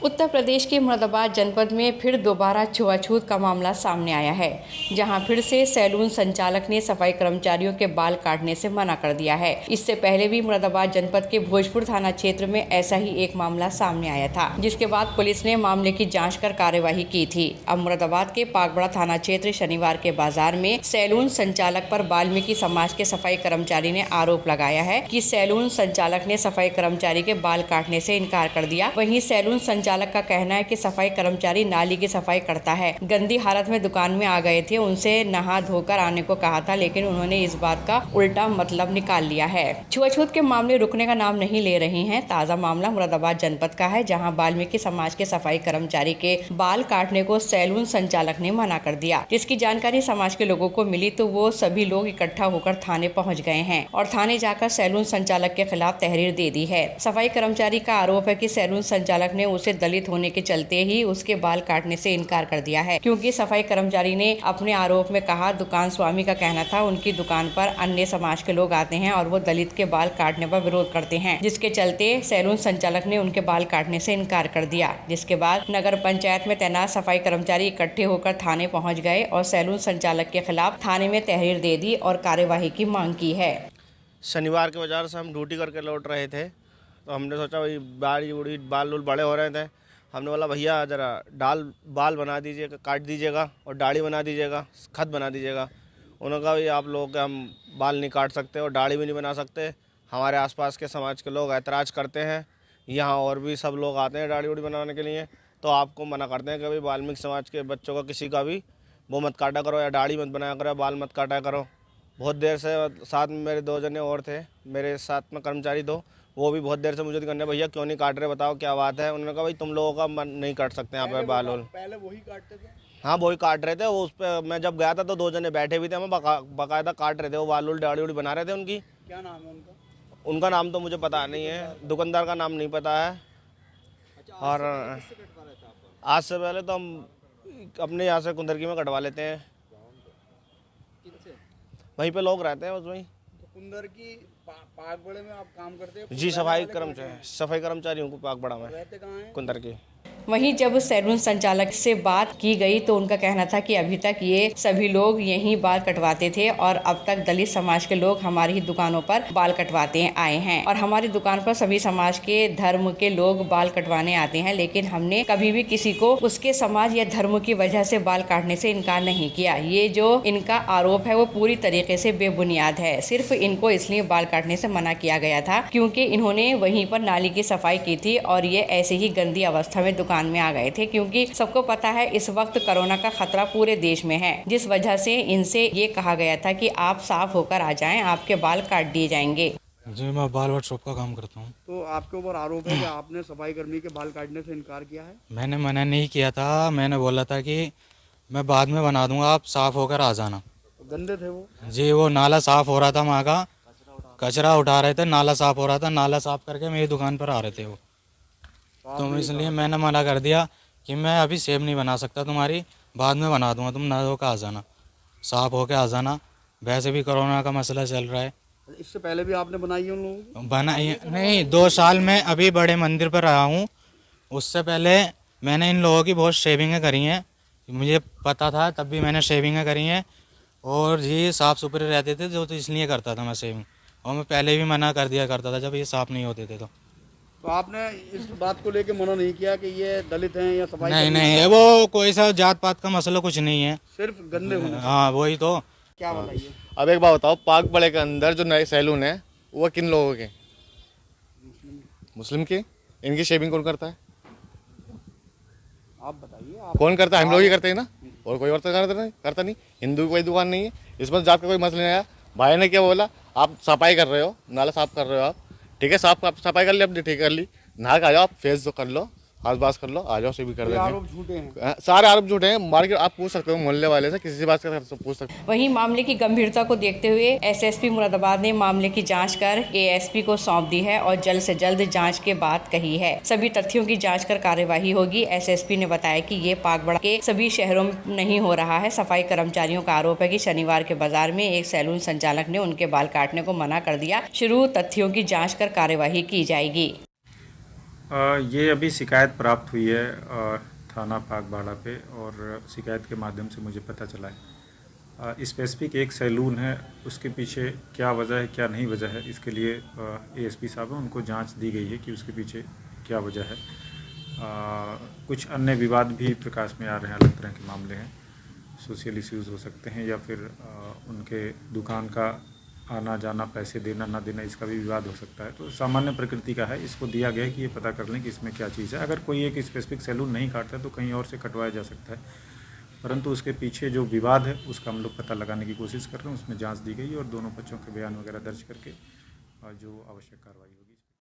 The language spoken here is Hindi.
उत्तर प्रदेश के मुरादाबाद जनपद में फिर दोबारा छुआछूत का मामला सामने आया है, जहां फिर से सैलून संचालक ने सफाई कर्मचारियों के बाल काटने से मना कर दिया है। इससे पहले भी मुरादाबाद जनपद के भोजपुर थाना क्षेत्र में ऐसा ही एक मामला सामने आया था, जिसके बाद पुलिस ने मामले की जांच कर कार्यवाही की थी। अब मुरादाबाद के पागबड़ा थाना क्षेत्र शनिवार के बाजार में सैलून संचालक पर वाल्मीकि समाज के सफाई कर्मचारी ने आरोप लगाया है कि सैलून संचालक ने सफाई कर्मचारी के बाल काटने से इनकार कर दिया। वहीं सैलून संचालक का कहना है कि सफाई कर्मचारी नाली की सफाई करता है, गंदी हालत में दुकान में आ गए थे, उनसे नहा धोकर आने को कहा था, लेकिन उन्होंने इस बात का उल्टा मतलब निकाल लिया है। छुआछूत के मामले रुकने का नाम नहीं ले रहे हैं। ताजा मामला मुरादाबाद जनपद का है, जहां वाल्मीकि समाज के सफाई कर्मचारी के बाल काटने को सैलून संचालक ने मना कर दिया। जिसकी जानकारी समाज के लोगों को मिली तो वो सभी लोग इकट्ठा होकर थाने पहुंच गए हैं और थाने जाकर सैलून संचालक के खिलाफ तहरीर दे दी है। सफाई कर्मचारी का आरोप है कि सैलून संचालक ने उसे दलित होने के चलते ही उसके बाल काटने से इनकार कर दिया है, क्योंकि सफाई कर्मचारी ने अपने आरोप में कहा, दुकान स्वामी का कहना था उनकी दुकान पर अन्य समाज के लोग आते हैं और वो दलित के बाल काटने पर विरोध करते हैं, जिसके चलते सैलून संचालक ने उनके बाल काटने से इनकार कर दिया। जिसके बाद नगर पंचायत में तैनात सफाई कर्मचारी इकट्ठे होकर थाने पहुँच गए और सैलून संचालक के खिलाफ थाने में तहरीर दे दी और कार्यवाही की मांग की है। शनिवार के बाजार से हम ड्यूटी करके लौट रहे थे, तो हमने सोचा भाई दाढ़ी उड़ी बाल उल बड़े हो रहे थे। हमने बोला भैया ज़रा बाल बना दीजिएगा, काट दीजिएगा और दाढ़ी बना दीजिएगा, खत बना दीजिएगा। उन्होंने कहा भाई आप लोगों के हम बाल नहीं काट सकते और दाढ़ी भी नहीं बना सकते। हमारे आसपास के समाज के लोग ऐतराज़ करते हैं, यहाँ और भी सब लोग आते हैं दाढ़ी उड़ी बनाने के लिए, तो आपको मना करते हैं कि भाई वाल्मीकि समाज के बच्चों का किसी का भी वो मत काटा करो या दाढ़ी मत बनाया करो, बाल मत काटा करो। बहुत देर से साथ में मेरे 2 जने और थे, मेरे साथ में कर्मचारी 2, वो भी बहुत देर से मुझे कहने भैया क्यों नहीं काट रहे, बताओ क्या बात है। उन्होंने कहा भाई तुम लोगों का मन नहीं काट सकते यहाँ पे बाल वाल। पहले वही काटते थे? हाँ वही काट रहे थे। वो उस पर मैं जब गया था तो 2 जने बैठे भी थे, हमें बाकायदा काट रहे थे, वो बाल उल दाढ़ी उड़ी बना रहे थे उनकी। क्या नाम है उनका? उनका नाम तो मुझे पता नहीं है, दुकानदार का नाम नहीं पता है। और आज से पहले तो हम अपने यहाँ से कुंदरकी में कटवा लेते हैं, वहीं पे लोग रहते हैं उसमें। तो कुंदर की पागबड़े में आप काम करते हैं? जी सफाई कर्मचारी हूँ पागबड़ा में। रहते कहाँ हैं? कुंदर की। वहीं जब सैलून संचालक से बात की गई तो उनका कहना था कि अभी तक ये सभी लोग यहीं बाल कटवाते थे और अब तक दलित समाज के लोग हमारी ही दुकानों पर बाल कटवाते आए हैं और हमारी दुकान पर सभी समाज के धर्म के लोग बाल कटवाने आते हैं, लेकिन हमने कभी भी किसी को उसके समाज या धर्म की वजह से बाल काटने से इनकार नहीं किया। ये जो इनका आरोप है वो पूरी तरीके से बेबुनियाद है। सिर्फ इनको इसलिए बाल काटने से मना किया गया था क्योंकि इन्होंने वहीं पर नाली की सफाई की थी और ये ऐसे ही गंदी अवस्था में दुकान में आ गए थे, क्योंकि सबको पता है इस वक्त कोरोना का खतरा पूरे देश में है, जिस वजह से इनसे ये कहा गया था कि आप साफ होकर आ जाएं, आपके बाल काट दिए जाएंगे। जी मैं बाल वर्कशॉप का काम करता हूँ। तो आपके ऊपर आरोप है कि आपने सफाई कर्मी के बाल काटने से इनकार किया है? मैंने मना नहीं किया था, मैंने बोला था कि मैं बाद में बना दूंगा, आप साफ होकर आ जाना। तो गंदे थे वो? जी वो नाला साफ हो रहा था, वहाँ का कचरा उठा रहे थे, नाला साफ हो रहा था, नाला साफ करके मेरी दुकान पर आ रहे थे वो। तो इसलिए मैंने मना कर दिया कि मैं अभी सेब नहीं बना सकता तुम्हारी, बाद में बना दूंगा, तुम नहा धोकर आ जाना, साफ होकर आ जाना। वैसे भी कोरोना का मसला चल रहा है। इससे पहले भी आपने बनाई है उन लोगों की? बनाई नहीं, 2 साल में अभी बड़े मंदिर पर रहा हूँ, उससे पहले मैंने इन लोगों की बहुत शेविंगें करी हैं, मुझे पता था तब भी मैंने शेविंगें करी हैं और ये साफ़ सुथरे रहते थे तो इसलिए करता था मैं शेविंग, और मैं पहले भी मना कर दिया करता था जब ये साफ़ नहीं होते थे। तो आपने इस बात को लेके मना नहीं किया कि ये दलित हैं या सफाई? नहीं, वो कोई सा जात पात का मसला कुछ नहीं है, सिर्फ गंदे होने। हाँ वही तो। क्या बताइए? अब एक बात बताओ, पागबड़े के अंदर जो नए सैलून है वो किन लोगों के? मुस्लिम के। इनकी शेविंग कौन करता है? आप बताइए। कौन करता है? हम लोग ही करते हैं ना, और कोई और तो करता नहीं। हिंदू की कोई दुकान नहीं है, इसमें जात का कोई मसला नहीं आया। भाई ने क्या बोला, आप सफाई कर रहे हो, नाला साफ कर रहे हो, आप ठीक है, सफाई कर ली, अपनी ठीक कर ली, नहा के आ जाओ, आप फेस तो कर लो, हाथ बास कर लो, आ जाओ, भी कर देंगे। आरोप झूठे हैं? सारे आरोप झूठे हैं। मार्केट आप पूछ सकते हो, मोहल्ले वाले से किसी से बात कर पूछ सकते हो। वहीं मामले की गंभीरता को देखते हुए एसएसपी मुरादाबाद ने मामले की जांच कर एएसपी को सौंप दी है और जल्द से जल्द जांच के बात कही है। सभी तथ्यों की जांच कर कार्यवाही होगी। एसएसपी ने बताया कि ये पागबड़ा के सभी शहरों में नहीं हो रहा है। सफाई कर्मचारियों का आरोप है कि शनिवार के बाजार में एक सैलून संचालक ने उनके बाल काटने को मना कर दिया। शुरू तथ्यों की जाँच कर कार्यवाही की जाएगी। ये अभी शिकायत प्राप्त हुई है थाना फागबाड़ा पे, और शिकायत के माध्यम से मुझे पता चला है स्पेसिफिक एक सैलून है, उसके पीछे क्या वजह है क्या नहीं वजह है, इसके लिए एएसपी साहब हैं, उनको जांच दी गई है कि उसके पीछे क्या वजह है। कुछ अन्य विवाद भी प्रकाश में आ रहे हैं, अलग तरह के मामले हैं, सोशल इश्यूज़ हो सकते हैं, या फिर उनके दुकान का आना जाना, पैसे देना ना देना, इसका भी विवाद हो सकता है। तो सामान्य प्रकृति का है, इसको दिया गया है कि ये पता कर लें कि इसमें क्या चीज़ है। अगर कोई एक स्पेसिफिक सैलून नहीं काटता है तो कहीं और से कटवाया जा सकता है, परंतु उसके पीछे जो विवाद है उसका हम लोग पता लगाने की कोशिश कर रहे हैं। उसमें जांच दी गई और दोनों पक्षों के बयान वगैरह दर्ज करके जो आवश्यक कार्रवाई होगी।